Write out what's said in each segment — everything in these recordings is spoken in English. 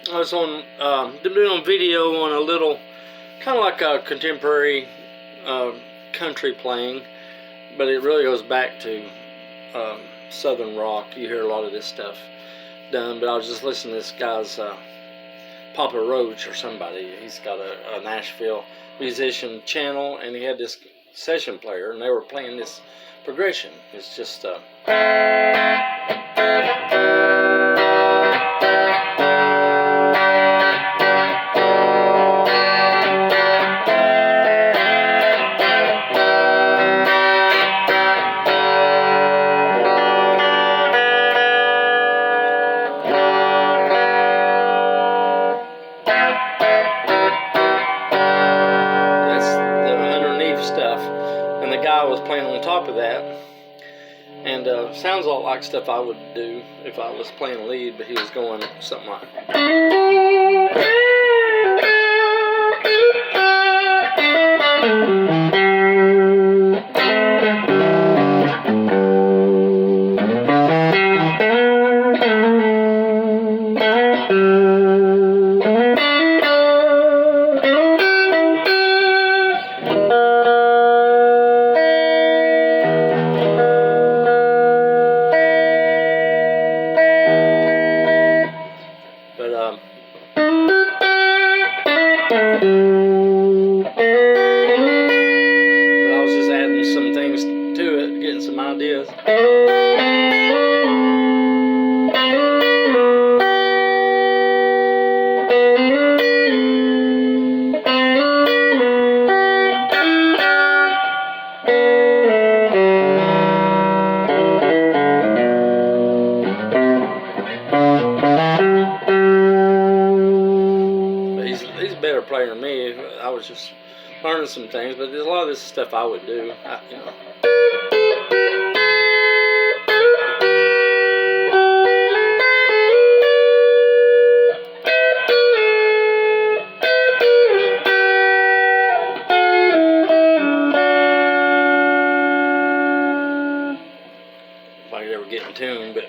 I was doing a video on a little, kind of like a contemporary country playing, but it really goes back to Southern rock. You hear a lot of this stuff done, but I was just listening to this guy's Papa Roach or somebody. He's got a Nashville musician channel, and he had this session player, and they were playing this progression. It's just stuff, and the guy was playing on top of that, and sounds a lot like stuff I would do if I was playing lead, but he was going something like some ideas. But he's a better player than me. I was just learning some things, but there's a lot of this stuff I would do, you know. If I could ever get in tune, but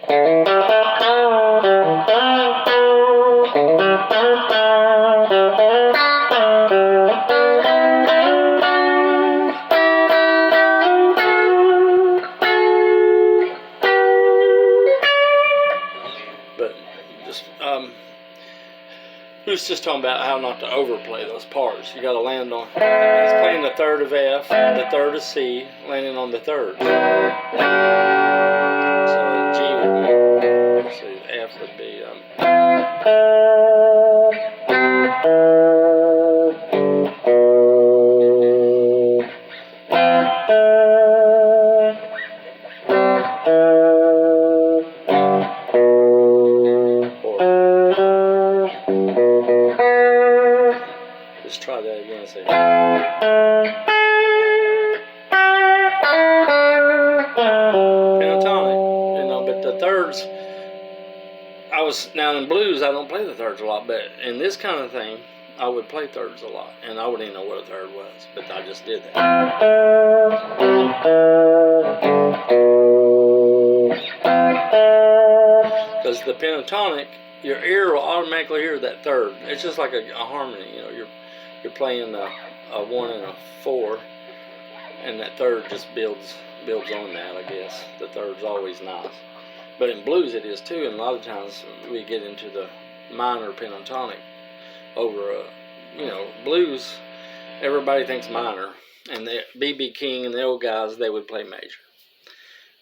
he was just talking about how not to overplay those parts. You got to land on. He's playing the third of F, the third of C, landing on the third. So G would be. Let's see, F would be. Let's try that again. Say. Pentatonic, you know, but the thirds. Now in blues, I don't play the thirds a lot, but in this kind of thing, I would play thirds a lot, and I wouldn't even know what a third was, but I just did that. Because the pentatonic, your ear will automatically hear that third. It's just like a harmony, you know. You're playing a 1 and a 4, and that third just builds on that, I guess. The third's always nice. But in blues it is too, and a lot of times we get into the minor pentatonic over you know, blues, everybody thinks minor. And B.B. King and the old guys, they would play major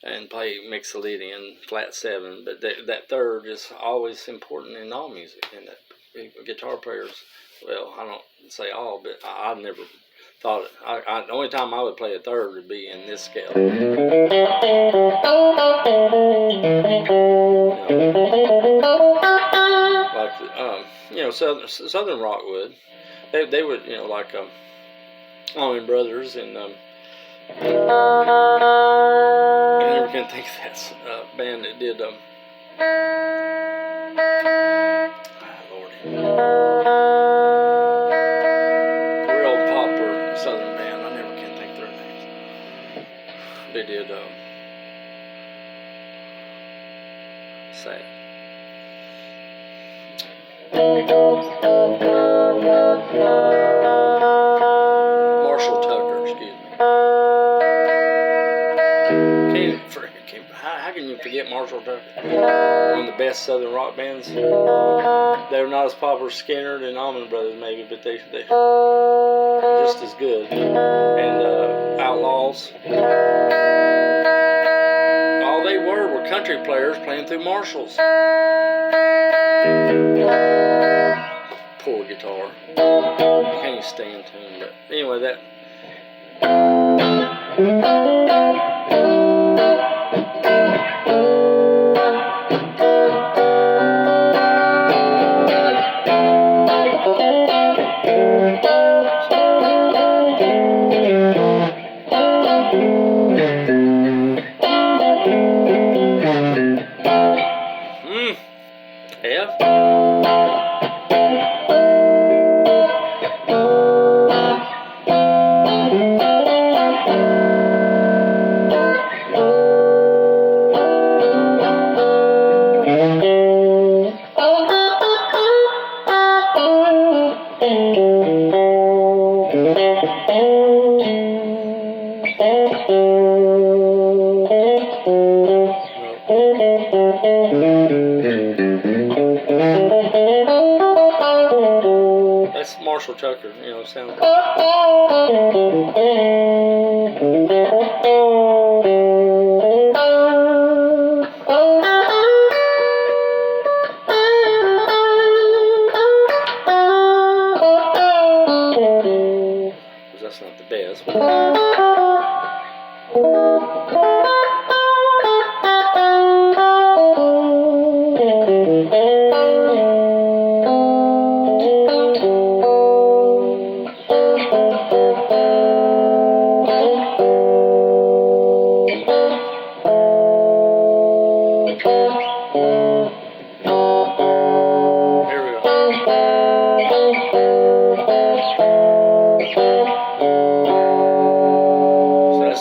and play Mixolydian flat 7, but that third is always important in all music, and that guitar players, well, I don't say all, but I never thought it. The only time I would play a third would be in this scale. You know, like you know, Southern rock would. They would, you know, like Allman Brothers and I never can think of that band that did Lordy. Real popper Southern band. I never can think their names. They did sad. Marshall Tucker, excuse me. How can you forget Marshall Tucker? One of the best Southern rock bands. They're not as popular as Skinner and Allman Brothers, maybe, but they're just as good. And Outlaws. All they were country players playing through Marshalls. Poor guitar. Can't even stand tune, but anyway, that. F. That's Marshall Tucker, you know, sound. That's not the best.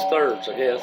Thirds, I guess.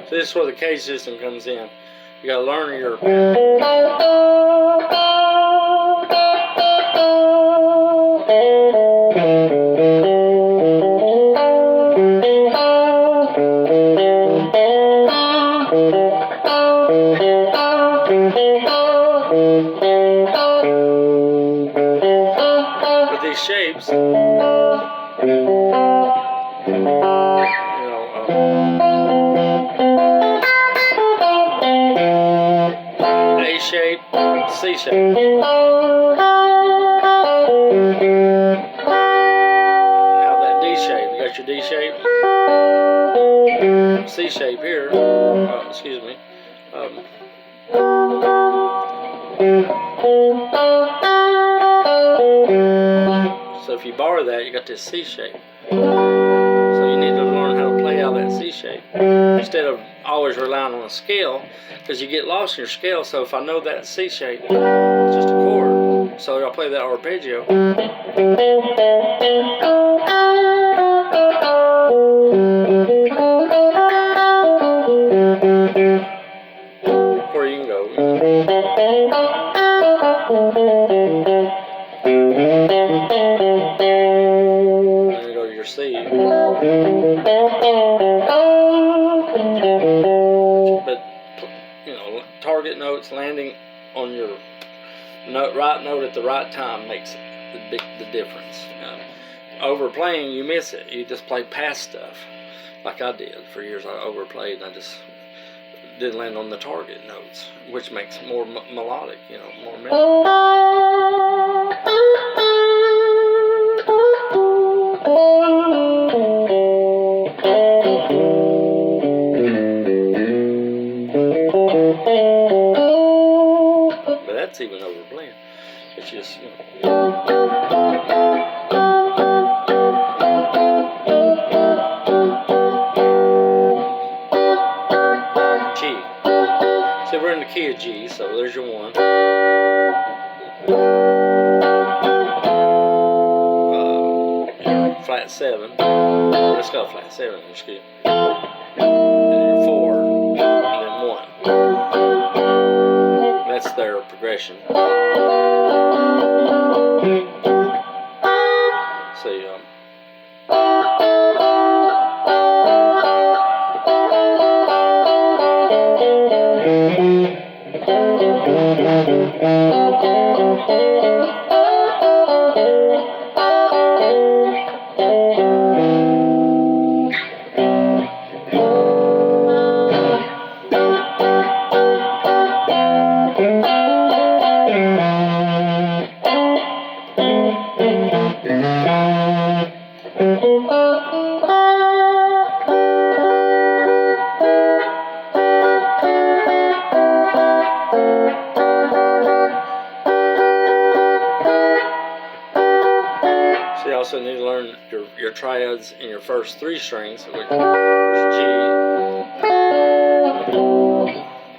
So this is where the cage system comes in. You gotta learn your with these shapes. A shape, C shape. Now that D shape, you got your D shape, C shape here. Excuse me. So if you borrow that, you got this C shape. So you need to learn how to play out that C shape instead of always relying on a scale, because you get lost in your scale. So if I know that C shape, it's just a chord. So I'll play that arpeggio. Or you can go. And then go to your C. But, you know, target notes, landing on your right note at the right time makes the difference. Overplaying, you miss it. You just play past stuff. like I did for years. I overplayed and I just didn't land on the target notes, which makes it more melodic, you know, more melodic. But that's even overplaying. It's just, you know. G. So we're in the key of G, so there's your 1. Flat 7. Let's go flat 7, excuse me. And your 4, and then 1. That's their progression. See, so you also need to learn your triads in your first 3 strings, which is G.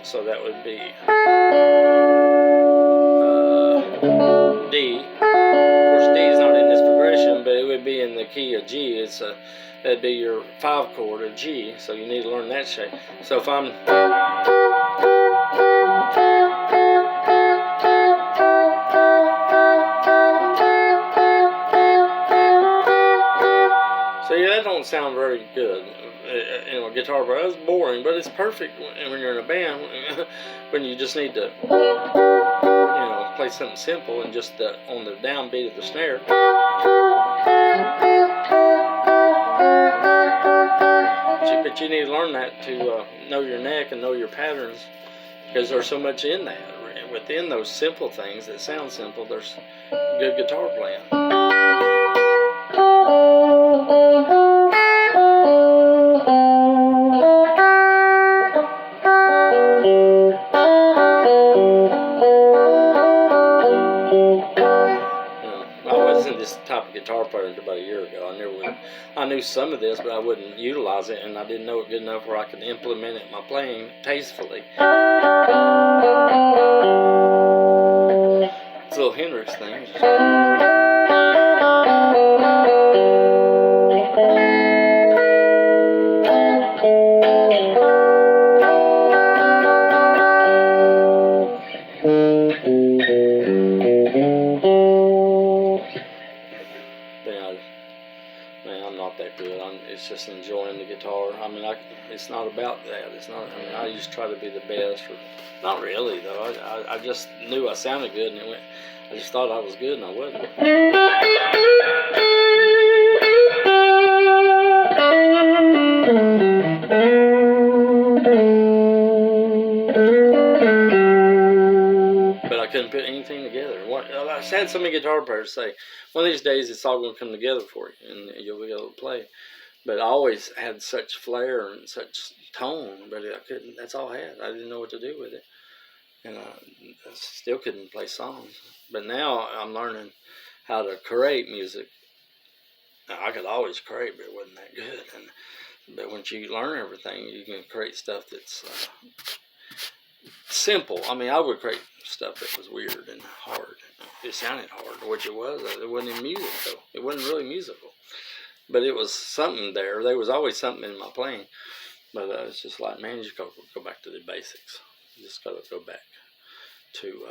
So that would be D. Of course, D is not in this progression, but it would be in the key of G. That'd be your 5 chord of G. So you need to learn that shape. So if I'm so yeah, that don't sound very good. You know, guitar player, that's boring, but it's perfect when you're in a band. When you just need to, you know, play something simple and just on the downbeat of the snare. But you need to learn that to know your neck and know your patterns, because there's so much in that. Within those simple things that sound simple, there's good guitar playing. This type of guitar player until about a year ago. I knew some of this, but I wouldn't utilize it, and I didn't know it good enough where I could implement it in my playing tastefully. It's a little Hendrix thing. Man, I'm not that good. It's just enjoying the guitar. I mean, it's not about that. It's not. I mean, I just try to be the best. Not really though. I just knew I sounded good, and I just thought I was good, and I wasn't. But I couldn't put anything together. I've had so many guitar players say, one of these days it's all going to come together for you, and you'll be able to play. But I always had such flair and such tone, but I couldn't. That's all I had. I didn't know what to do with it, and I still couldn't play songs. But now I'm learning how to create music. Now, I could always create, but it wasn't that good. But once you learn everything, you can create stuff that's simple. I mean, I would create stuff that was weird and hard. It sounded hard, which it was. It wasn't in music, though. It wasn't really musical. But it was something there. There was always something in my playing. But it's just like, man, you just got to go back to the basics. You just got to go back to